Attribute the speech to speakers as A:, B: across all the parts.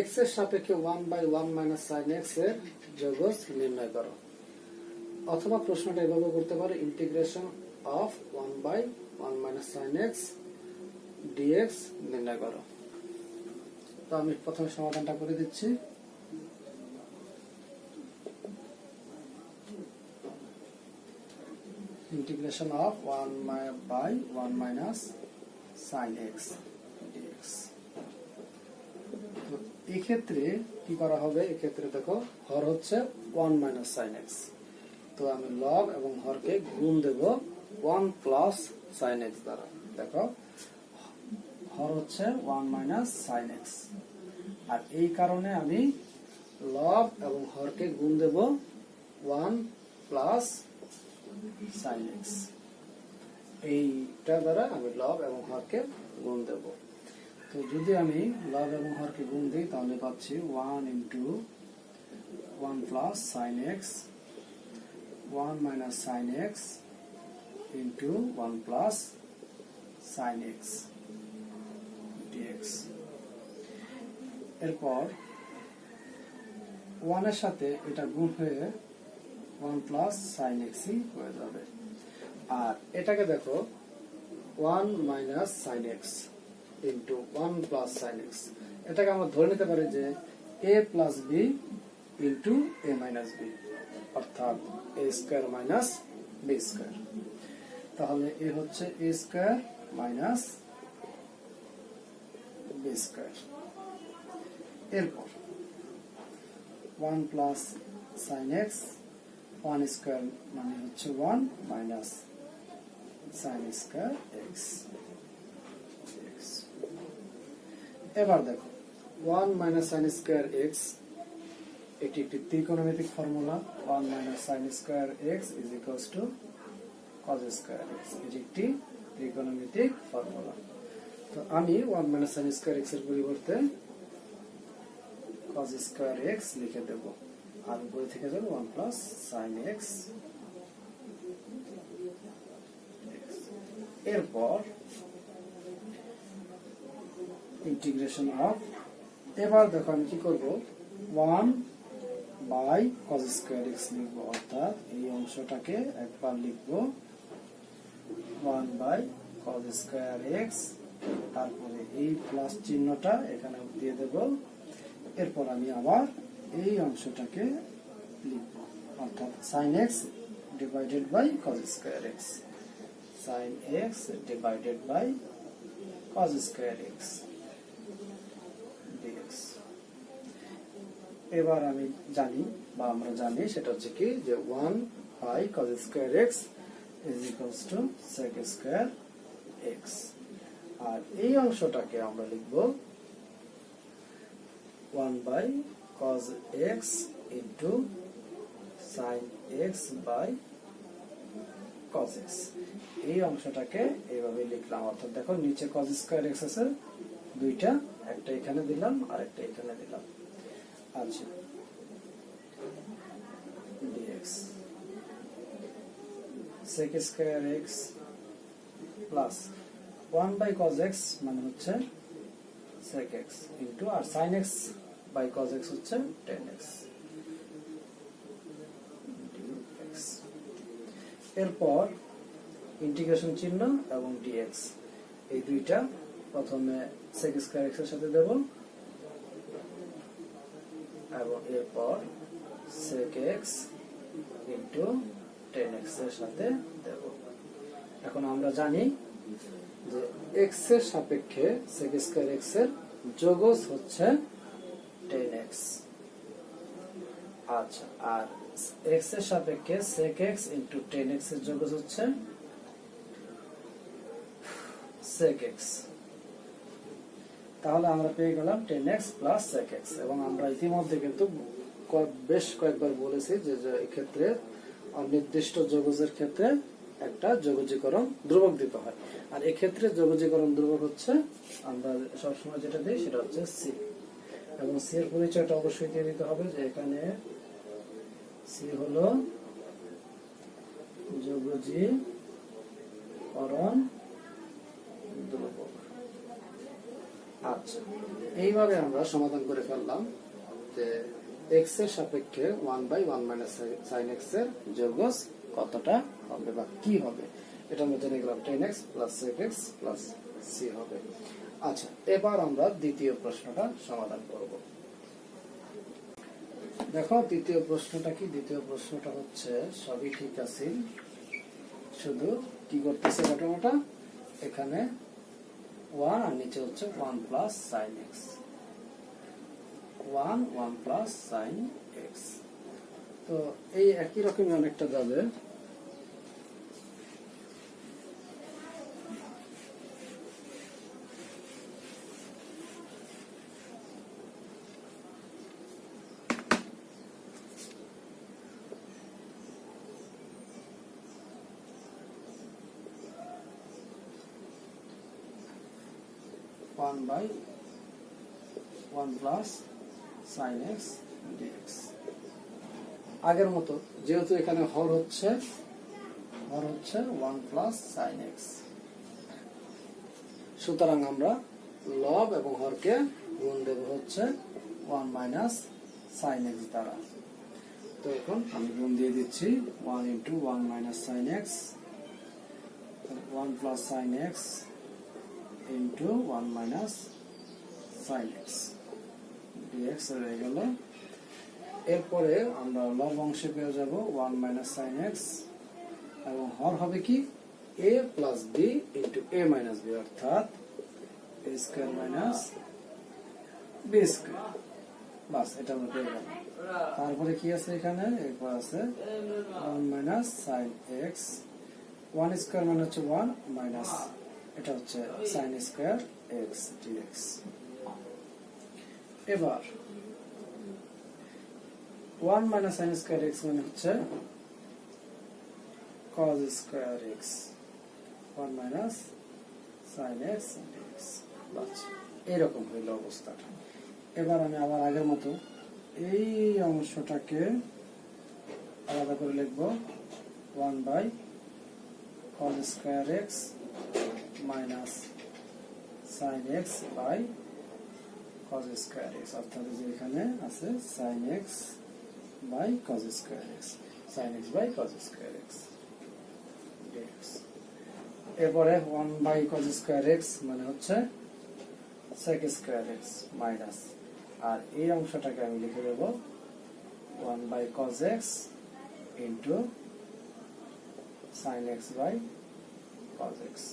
A: x এর সাপেক্ষে 1/1 minus sin x এর যোগজ নির্ণয় করো। অথবা প্রশ্নটা এভাবে করতে পারে, integration of 1/1 minus sin x dx নির্ণয় করো। তো আমি প্রথমে সমাধানটা করে দিচ্ছি। Integration of 1/1 minus sin x dx। তো এই ক্ষেত্রে কি করা হবে? এই ক্ষেত্রে দেখো হর হচ্ছে 1 মাইনাস sin x, তো আমি লব এবং হরকে গুণ দেব 1 প্লাস sin x দ্বারা। দেখো হর হচ্ছে 1 মাইনাস sin x, আর এই কারণে আমি লব এবং হরকে গুণ দেব 1 প্লাস sin x। এইটা দ্বারা আমি লব এবং হরকে গুণ দেব। তো যদি আমি লব এবং হরকে গুণ দিই তাহলে পাচ্ছি 1 into 1 plus sin x 1 minus sin x into 1 plus sin x dx। এরপর 1 এর সাথে এটা গুণ হয়ে 1 প্লাস sin x হয়ে যাবে। আর এটাকে দেখো 1 minus sin x into 1 plus sin x, এটাকে আমরা ধরে নিতে পারি যে a plus b into a minus b, অর্থাৎ a square minus b square. তাহলে a হচ্ছে a square minus b square. এরপর 1 প্লাস sin x 1 স্কয়ার মানে হচ্ছে 1 মাইনাস sin স্কয়ার x। এবার দেখো 1 মাইনাস sin স্কয়ার x, এটি একটি ত্রিকোণমিতিক formula. 1 minus sin square x is equals two cos square x, এটি একটি ত্রিকোণমিতিক ফর্মুলা। তো আমি 1 মাইনাস sin স্কয়ার x এর পরিবর্তে cos স্কয়ার x লিখে দেব, আর উপরে থেকে যাবে 1 প্লাস sin x। এরপর ইন্টিগ্রেশন অফ, এবার দেখো আমি কি করব, 1 বাই cos স্কয়ার x লিখব, অর্থাৎ এই অংশটাকে একবার লিখব 1 বাই cos স্কয়ার x, তারপরে এই প্লাস চিহ্নটা এখানে দিয়ে দেব। এরপর আমি আবার এই অংশটাকে লিখব, অর্থাৎ sin x divided by cos square x, sin x divided by cos square x dx। এবার আমি জানি বা আমরা জানি সেটা হচ্ছে কি যে 1 by cos square x is equals to sec square x, আর এই অংশটাকে আমরা লিখব 1 by cos x into sin x by cos x। এই অংশটাকে এইভাবে লিখলাম, অর্থাৎ দেখো নিচে cos স্কয়ার x আছে দুইটা, একটা এখানে দিলাম আর একটা এখানে দিলাম। আচ্ছা dx sec square x plus 1 by cos x মানে হচ্ছে sec x ইন্টু আর sin x by cos x হচ্ছে tan x dx। এরপর ইন্টিগ্রেশন চিহ্ন এবং dx, এই দুইটা প্রথমে sec স্কয়ার x এর সাথে দেব এবং এরপর sec x into tan x এর সাথে দেব। এখন আমরা জানি যে x এর সাপেক্ষে sec স্কয়ার x এর যোগজ হচ্ছে tan x। আচ্ছা, আর x এর সাপেক্ষে sec x into tan x এর যোগজ হচ্ছে sec x। তাহলে আমরা পেয়ে গেলাম tan x plus sec x, এবং আমরা ইতিমধ্যে কিন্তু বেশ কয়েকবার বলেছি যে এই ক্ষেত্রে অনির্দিষ্ট যোগজের ক্ষেত্রে একটা যোগজীকরণ ধ্রুবক দিতে হয়, আর এক্ষেত্রে যোগজীকরণ ধ্রুবক হচ্ছে আমরা সবসময় যেটা দিই সেটা হচ্ছে c, এবং c এর পরিচয়টা অবশ্যই দিয়ে দিতে হবে যে এখানে c হলো যোগজীকরণ ধ্রুবক। আচ্ছা, এইভাবে আমরা সমাধান করে ফেললাম যে এক্স এর সাপেক্ষে 1/1 মাইনাস সাইন এক্স এর যোগজ কতটা হবে বা কি হবে, এটা আমরা জেনে গেলাম 10x plus sec x plus c হবে। আচ্ছা, এবার আমরা দ্বিতীয় প্রশ্নটা সমাধান করব। দেখো দ্বিতীয় প্রশ্নটা কি, দ্বিতীয় প্রশ্নটা হচ্ছে সবই ঠিক আছে, শুধু কি করতেছে ঘটনাটা, এখানে 1 আর নিচে হচ্ছে 1 plus sine X, 1 plus sine X. তো এই একই রকমই অনেকটা যাবে, one by 1 plus sine x dx. আগের মতো যেহেতু এখানে হর হচ্ছে 1 প্লাস সাইন এক্স, সুতরাং আমরা লব এবং হরকে গুণ দেব হচ্ছে 1 মাইনাস সাইন এক্স দ্বারা। তো এখন আমি গুণ দিয়ে দিচ্ছি 1 into 1 minus sine X, 1 plus sine X into 1 minus sine x dx হয়ে গেল। এরপরে আমরা লব অংশে পেয়ে যাব 1 মাইনাস সাইন এক্স এবং হর হবে কি a plus B into a minus B, অর্থাৎ a square minus B square. বাস, এটা আমরা পেয়ে গেলাম। তারপরে কি আছে এখানে, এরপর আছে 1 মাইনাস সাইন এক্স, 1 স্কয়ার মানে হচ্ছে 1 মাইনাস এটা হচ্ছে সাইন স্কয়ার এক্স ডিএক্স। এবার 1 মাইনাস সাইন স্কয়ার এক্স মানে হচ্ছে cos square x, 1 minus sine x dx. বাস, এইরকম হইল অবস্থাটা। এবার আমি আবার আগের মতো এই অংশটাকে আলাদা করে লিখব 1 by cos square X minus sine X by cos square X, অর্থাৎ যে এখানে আছে sine X by cos square X, sine X by cos square X dx. এরপরে 1 বাই cos স্কয়ার এক্স মানে হচ্ছে sec স্কয়ার এক্স মাইনাস, আর এই অংশটাকে আমি লিখে দেব 1 by cos X into sine X by cos X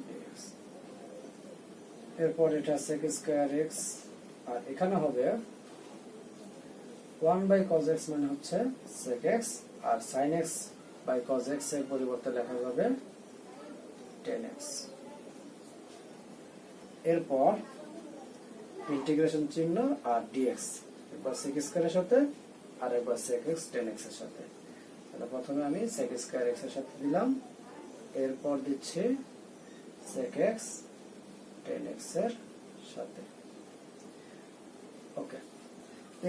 A: dx. এরপর এটা sec স্কয়ার এক্স, আর এখানে হবে 1 বাই cos এক্স মানে হচ্ছে sec এক্স, আর sin X by cos X এর পরিবর্তে লেখা যাবে tan এক্স। এরপর ইন্টিগ্রেশন চিহ্ন আর dx, একবার sec স্কয়ারের সাথে আর একবার sec x tan x এর সাথে। তাহলে প্রথমে আমি sec স্কয়ার x এর সাথে দিলাম, এরপর দিচ্ছি sec x tan x এর সাথে। ওকে,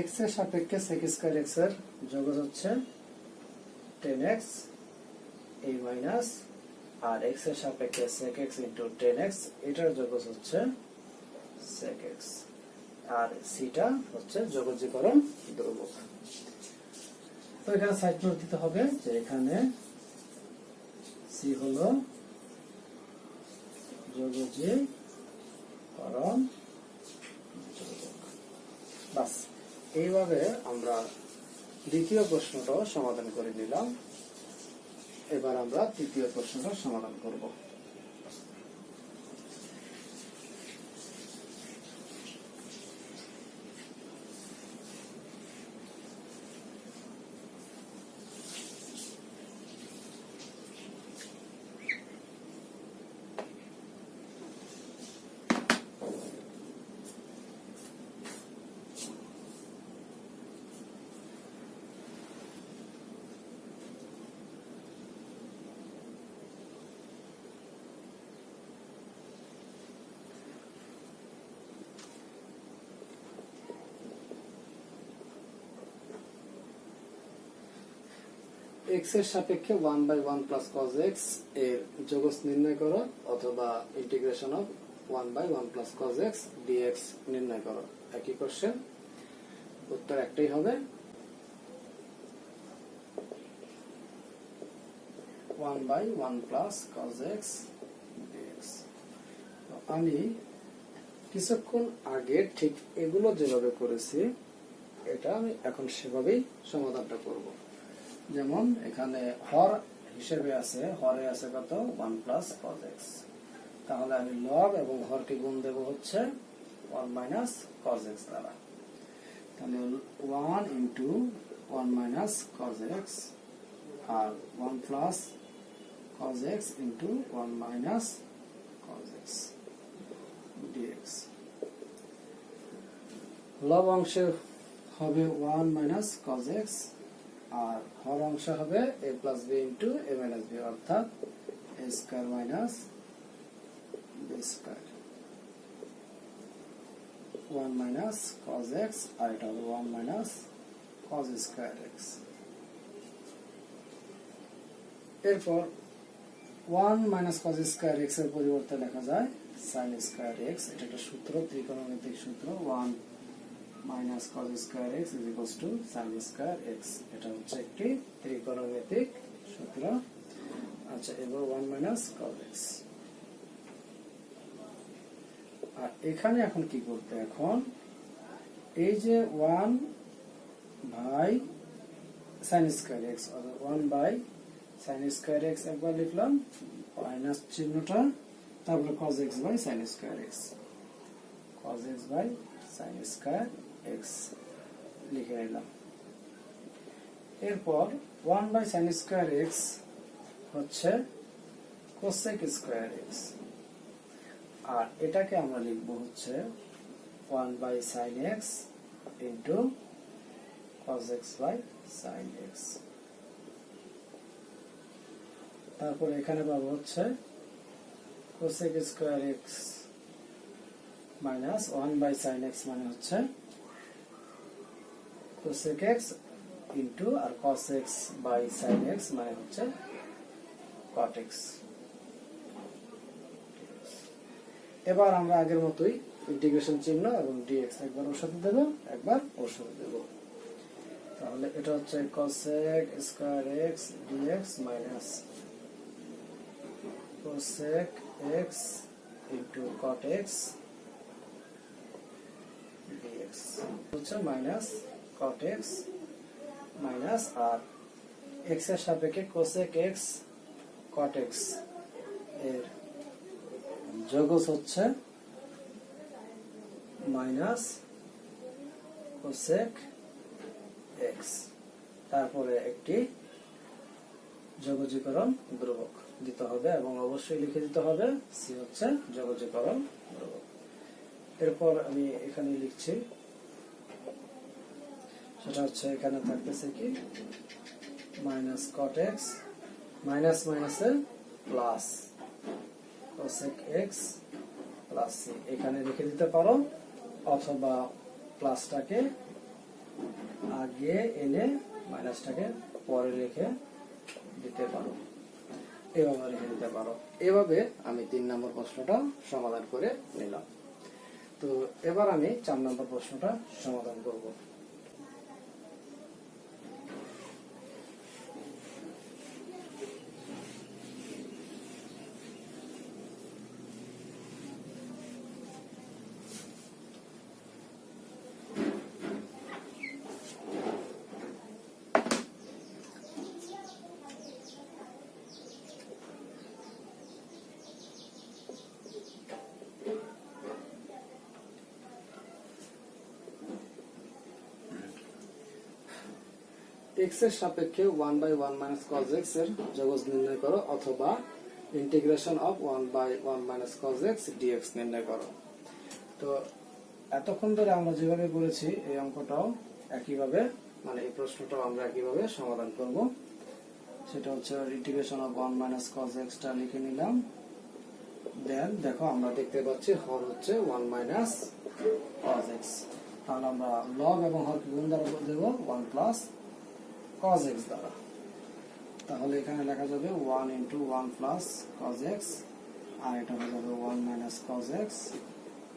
A: x এর সাপেক্ষে sec স্কয়ার x এর যোগফল হচ্ছে tan x a মাইনাস, আর x এর সাপেক্ষে sec x into tan x, এটার যোগফল হচ্ছে sec x, আর c টা হচ্ছে যোগজীকরণ ধ্রুবক। তো এখানে সাইড নোট দিতে হবে যে এখানে c হলো যোগজীকরণ ধ্রুবক। বাস, এইভাবে আমরা দ্বিতীয় প্রশ্নটাও সমাধান করে নিলাম। এবার আমরা তৃতীয় প্রশ্নটা সমাধান করব। x এর সাপেক্ষে 1 বাই 1 প্লাস cos x এর যোগফল নির্ণয় করো, অথবা integration of 1/1 plus cos x dx নির্ণয় করো। একই কোশ্চেন, উত্তর একটাই হবে 1/1 প্লাস cos x dx। আমি কিছুক্ষণ আগে ঠিক এগুলো যেভাবে করেছি এটা আমি এখন সেভাবেই সমাধানটা করব। যেমন এখানে হর হিসেবে আছে, হরে আছে কত 1 প্লাস cos x, তাহলে আমি লব এবং হরকে গুণ দেব হচ্ছে 1 মাইনাস cos x দ্বারা। তাহলে 1 ইন্টু 1 মাইনাস cos x আর 1 plus cos x into 1 minus cos x dx। লব অংশে হবে 1 মাইনাস cos x আর হর অংশ হবে a plus b into a minus b, অর্থাৎ a square minus b square. 1 minus cos x আর এটা হবে 1 মাইনাস cos স্কয়ার x। এরপর 1 মাইনাস cos স্কয়ার x এর পরিবর্তে লেখা যায় sin স্কয়ার x। এটা একটা সূত্র, ত্রিকোণমিতিক সূত্র। 1 minus cos square x is equals two sin square x। এটা হচ্ছে একটি ত্রিকোণমিতিক সূত্র। আচ্ছা, এবার 1 মাইনাস cos x। আর এখানে এখন কি করতে, এখন এই যে 1 বাই sin স্কয়ার x অর্থাৎ 1 বাই sin স্কয়ার x একবার লিখলাম, মাইনাস চিহ্নটা, তারপরে cos x by sin square x, cos x by sin square x লিখে নিলাম। এরপর 1 বাই sin স্কয়ার x হচ্ছে cosec স্কয়ার x, আর এটাকে আমরা লিখব হচ্ছে 1 by sin x into cos x by sin x। তারপর এখানে পাবো হচ্ছে cosec square x minus 1 by sin x মানে হচ্ছে cosec x ইন্টু আর cos x by sin x মানে হচ্ছে cot x। এবার আমরা আগের মতোই ইন্টিগ্রেশন চিহ্ন এবং dx একবার ওর সাথে দেব, একবার ওর সাথে দেব। তাহলে এটা হচ্ছে cosec square x dx minus cosec x into cot x dx হচ্ছে মাইনাস cot x মাইনাস, আর x এর সাপেক্ষে cosec x cot x এর যোগফল হচ্ছে মাইনাস cosec x, তারপরে একটি যোগজীকরণ ধ্রুবক দিতে হবে এবং অবশ্যই লিখে দিতে হবে c হচ্ছে যোগজীকরণ ধ্রুবক। এরপর আমি এখানে লিখছি, সেটা হচ্ছে এখানে থাকতেছে কি মাইনাস cot x মাইনাস মাইনাসে plus cosec x plus c এখানে লিখে দিতে পারো, অথবা প্লাসটাকে আগে এনে মাইনাসটাকে পরে লিখে দিতে পারো, এভাবে লিখে দিতে পারো। এভাবে আমি 3 নম্বর প্রশ্নটা সমাধান করে নিলাম। তো এবার আমি 4 নম্বর প্রশ্নটা সমাধান করব। x এর সাপেক্ষে 1 বাই 1 মাইনাস cos x এর যোগফল নির্ণয় করো, অথবা integration of 1 by 1 minus cos x dx নির্ণয় করো। তো এতক্ষণ ধরে আমরা যেভাবে করেছি এই অঙ্কটাও একইভাবে, মানে এই প্রশ্নটাও আমরা একইভাবে সমাধান করব। সেটা হচ্ছে integration of 1 minus cos x টা লিখে নিলাম। দেন দেখো আমরা দেখতে পাচ্ছি হর হচ্ছে 1 মাইনাস cos x, তাহলে আমরা লব এবং হরকে গুণ দ্বারা দেব 1 প্লাস cos x দ্বারা। তাহলে এখানে লেখা যাবে 1 ইন্টু 1 প্লাস cos x আর এটা হয়ে যাবে 1 minus cos x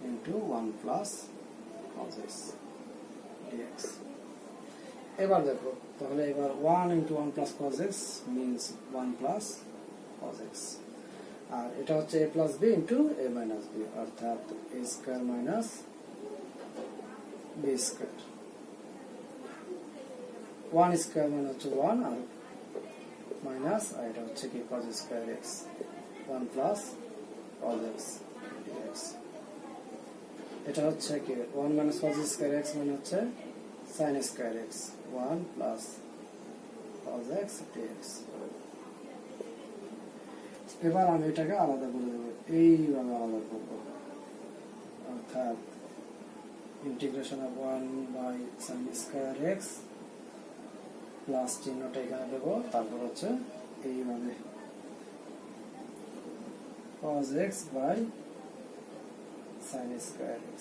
A: into 1 plus cos x dx। এবার দেখো তাহলে এবার 1 into 1 plus cos x means 1 plus cos x, আর এটা হচ্ছে a plus b into a minus b, অর্থাৎ a square minus b square. 1 square মানে হচ্ছে 1 আর মাইনাস, আর এটা হচ্ছে কি cos square x 1 plus cos x dx। এটা হচ্ছে কি 1 মাইনাস cos স্কয়ার x মানে হচ্ছে sin square x 1 plus cos x dx। এবার আমি এটাকে আলাদা করে দেবো, এইভাবে আলাদা করব, অর্থাৎ integration of 1 by sin square x plus চিহ্নটা এখানে দেবো, তারপর হচ্ছে এইভাবে cos x by sin square x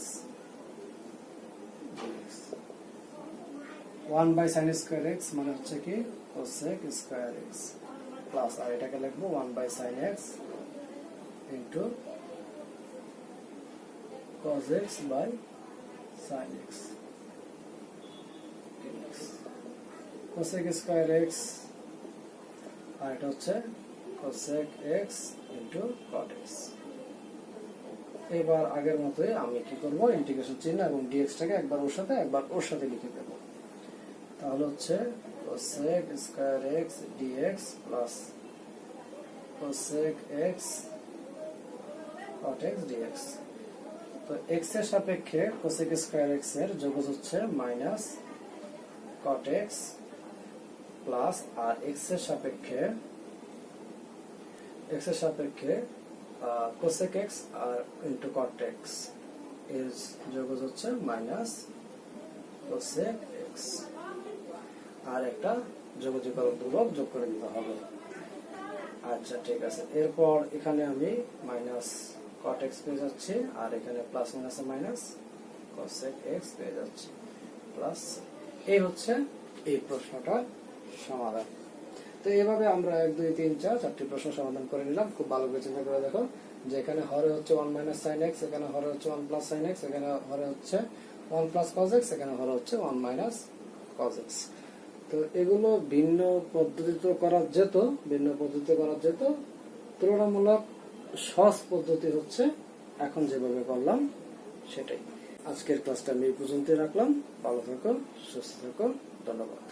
A: dx। 1 by sin square x মানে হচ্ছে কি cosec স্কয়ার x প্লাস, আর এটাকে লিখবো 1 by sin x into cos x by sin x dx। cosec square x আর এটা হচ্ছে cosec x into cot x। এবার আগের মতোই আমি কি করব, ইন্টিগ্রেশন চিহ্ন এবং dx টাকে একবার ওর সাথে একবার ওর সাথে লিখে দেব, তাহলে হচ্ছে cosec square x dx plus cosec x cot x dx। তো x এর সাপেক্ষে cosec স্কয়ার x এর যোগফল হচ্ছে মাইনাস cot x প্লাস, আর x এর সাপেক্ষে cosec x আর ইনটু cot x এর যোগফল হচ্ছে মাইনাস cosec x, আর একটা যোগযোগফল ধ্রুবক যোগ করে দিতে হবে। আচ্ছা ঠিক আছে, এরপর এখানে আমি মাইনাস cot x পেয়ে যাচ্ছি, আর এখানে প্লাস মাইনাসে মাইনাস cosec x পেয়ে যাচ্ছি প্লাস। এই হচ্ছে এই প্রশ্নটার সমাধান। তো এইভাবে আমরা 1 2 3 4 চারটি প্রশ্ন সমাধান করে নিলাম। খুব ভালো করে চিন্তা করে দেখো যে এখানে হরে হচ্ছে 1 মাইনাস sin x, এখানে হরে হচ্ছে 1 প্লাস sin x, এখানে হরে হচ্ছে 1 প্লাস cos x, এখানে হরে হচ্ছে 1 মাইনাস cos x। তো এগুলো ভিন্ন পদ্ধতিতে করা যেত, তুলনামূলক সহজ পদ্ধতি হচ্ছে এখন যেভাবে করলাম সেটাই। আজকের ক্লাসটা আমি এই পর্যন্তই রাখলাম। ভালো থাকো, সুস্থ থাকো, ধন্যবাদ।